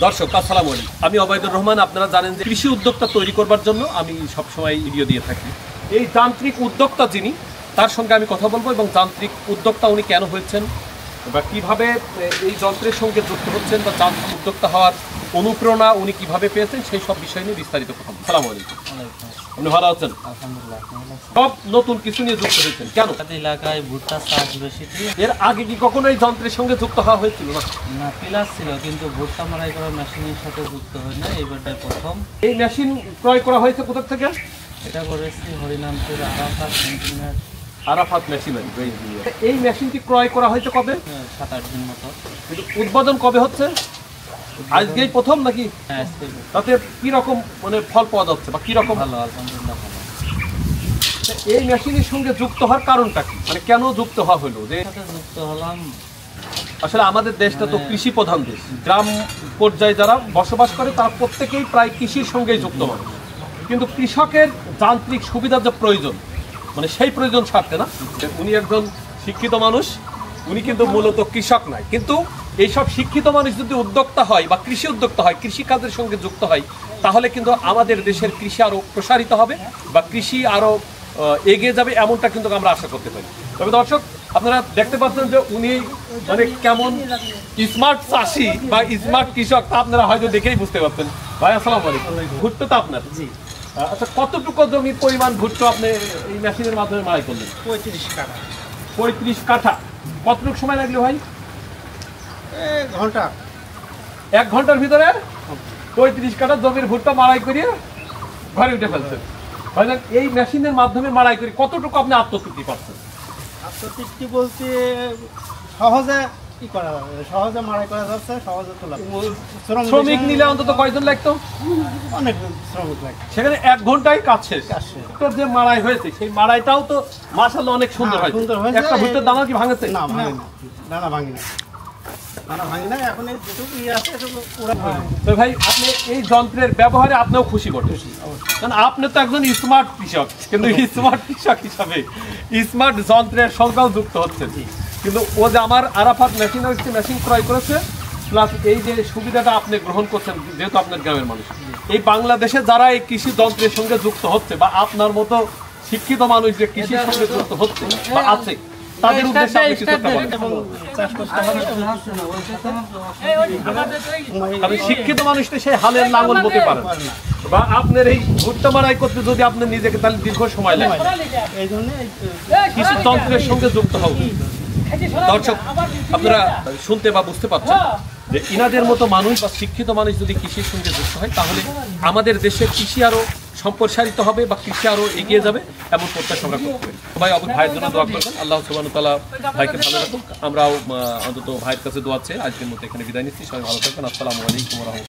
দর্শক আসসালামু আলাইকুম, আমি ওবায়দুর রহমান। আপনারা জানেন যে কৃষি উদ্যোক্তা তৈরি করবার জন্য আমি সবসময় ভিডিও দিয়ে থাকি। এই যান্ত্রিক উদ্যোক্তা যিনি, তার সঙ্গে আমি কথা বলবো এবং যান্ত্রিক উদ্যোক্তা উনি কেন হয়েছেন বা কিভাবে এই যন্ত্রের সঙ্গে যুক্ত হচ্ছেন বা যান্ত্রিক উদ্যোক্তা হওয়ার অনুপ্রেরণা উনি কিভাবে পেয়েছেন সেই সব বিষয় নিয়ে বিস্তারিত কথা বলবো। আসসালামু আলাইকুম। আপনি ভালো আছেন? আলহামদুলিল্লাহ। সব নতুন কিছু নিয়ে যুক্ত হয়েছেন কেন? এলাকায় ভুট্টা চাষ বেশি ছিল। এর আগে কি কখনো এই যন্ত্রের সঙ্গে যুক্ত হওয়া হয়েছিল না? না, পিলার ছিল কিন্তু ভুট্টা মারাই করা মেশিনের সাথে যুক্ত হয় না, এইবারটাই প্রথম। এই মেশিন ক্রয় করা হয়েছে কোথা থেকে? এটা করেছি হরিনামপুর আরাফাত মেশিনারি। এই মেশিনটি ক্রয় করা হয়েছে কবে? 7-8 দিন মতো। কিন্তু উদ্বোধন কবে হচ্ছে? আজকেই প্রথম নাকি? হ্যাঁ, তাতে কি রকম মানে ফল পাওয়া যাচ্ছে বা কি রকম? ভালো, আলহামদুলিল্লাহ ভালো। এই মেশিনের সঙ্গে যুক্ত হওয়ার কারণটা কি, মানে কেন যুক্ত হওয়া হলো? যে যুক্ত হলাম, আসলে আমাদের দেশটা তো কৃষি প্রধান দেশ। গ্রাম পর্যায়ে যারা বসবাস করে তারা প্রত্যেকেই প্রায় কৃষির সঙ্গেই যুক্ত হয়, কিন্তু কৃষকের যান্ত্রিক সুবিধার যে প্রয়োজন, মানে সেই প্রয়োজন ছাড়তে না। উনি একজন শিক্ষিত মানুষ, উনি কিন্তু মূলত কৃষক নয়, কিন্তু এইসব শিক্ষিত মানুষ যদি উদ্যোক্তা হয় বা কৃষি উদ্যোক্তা হয়, কৃষিকাজের সঙ্গে যুক্ত হয়, তাহলে কিন্তু আমাদের দেশের কৃষি আরও প্রসারিত হবে বা কৃষি আরও এগিয়ে যাবে, এমনটা কিন্তু আমরা আশা করতে পারি। তবে দর্শক, আপনারা দেখতে পাচ্ছেন যে উনি মানে কেমন স্মার্ট চাষি বা স্মার্ট কৃষক, তা আপনারা হয়তো দেখেই বুঝতে পারছেন। ভাই আসসালামু আলাইকুম। ভুট্টো তো আপনার? জি। আচ্ছা, কতটুকু জমির পরিমাণ ভুট্টো আপনি এই মেশিনের মাধ্যমে মাড়াই করলেন? 35 কাঠা। 35 কাঠা। কতটুকু সময় লাগলো ভাই? ঘন্টা। 1 ঘন্টার ভিতরে 35 কাঠা জমির ভুট্টা মাড়াই করিয়ে ঘরে উঠে ফেলছেন। ভাইজান, এই মেশিনের মাধ্যমে মাড়াই করে কতটুকু আপনি আত্মতৃপ্তি পাচ্ছেন? আত্মতৃপ্তি বলতে সহজে কি করা যাবে, সহজে মাড়াই করা যাচ্ছে, সহজে তোলা। শ্রমিক নিলে অন্তত কয়জন লাগতো? অনেক শ্রমিক লাগে, সেখানে 1 ঘন্টায় কাজ শেষ। যে মাড়াই হয়েছে সেই মাড়াইটাও তো মাশাআল্লাহ অনেক সুন্দর হয়। একটা ভুট্টার দানা কি ভাঙেছে? না, ভাঙে না, দানা ভাঙি না, দানা ভাঙি না। এখন এই যেটুকু আছে এটুকু পুরো। তো ভাই, আপনি এই যন্ত্রের ব্যবহারে আপনিও খুশি করতেছি, কারণ আপনি তো একজন স্মার্ট কৃষক, কিন্তু স্মার্ট কৃষক হিসাবে স্মার্ট যন্ত্রের সংখ্যাও যুক্ত হচ্ছে। কিন্তু ও যে আমার আরাফাত মেশিনারি মেশিন ক্রয় করেছে, প্লাস এই যে সুবিধাটা আপনি গ্রহণ করছেন, যেহেতু আপনার গ্রামের মানুষ, এই বাংলাদেশে যারা এই কৃষি যন্ত্রের সঙ্গে যুক্ত হচ্ছে বা আপনার মতো শিক্ষিত মানুষ যে কৃষির সঙ্গে যুক্ত হচ্ছে বা আছে, তাদের উদ্দেশ্যে আপনি কিছু একটা বলেন। চাষ করতে হবে। আপনি শিক্ষিত মানুষটা সেই হালের লাঙল বলতে পারেন বা আপনার এই ভুট্টা মাড়াই করতে যদি আপনি নিজেকে তাহলে দীর্ঘ সময় লাগে, এই জন্য কৃষি যন্ত্রের সঙ্গে যুক্ত হবে। দর্শক, আপনারা শুনতে বা বুঝতে পারছেন যে ইনাদের মতো মানুষ বা শিক্ষিত মানুষ যদি কৃষির সঙ্গে যুক্ত হয়, তাহলে আমাদের দেশের কৃষি আরো সম্প্রসারিত হবে বা কৃষি আরো এগিয়ে যাবে, এমন প্রত্যাশা আমরা করতে পারি। সবাই ভাইয়ের জন্য দোয়া করবেন, আল্লাহ সুবহানাহু ওয়া তাআলা ভাইকে ভালো রাখুন। আমরাও অন্তত ভাইয়ের কাছে দোয়া চেয়ে আজকের মতো এখানে বিদায় নিচ্ছি। সবাই ভালো থাকবেন। আসসালামু আলাইকুম ওয়া রাহমাতুল্লাহ।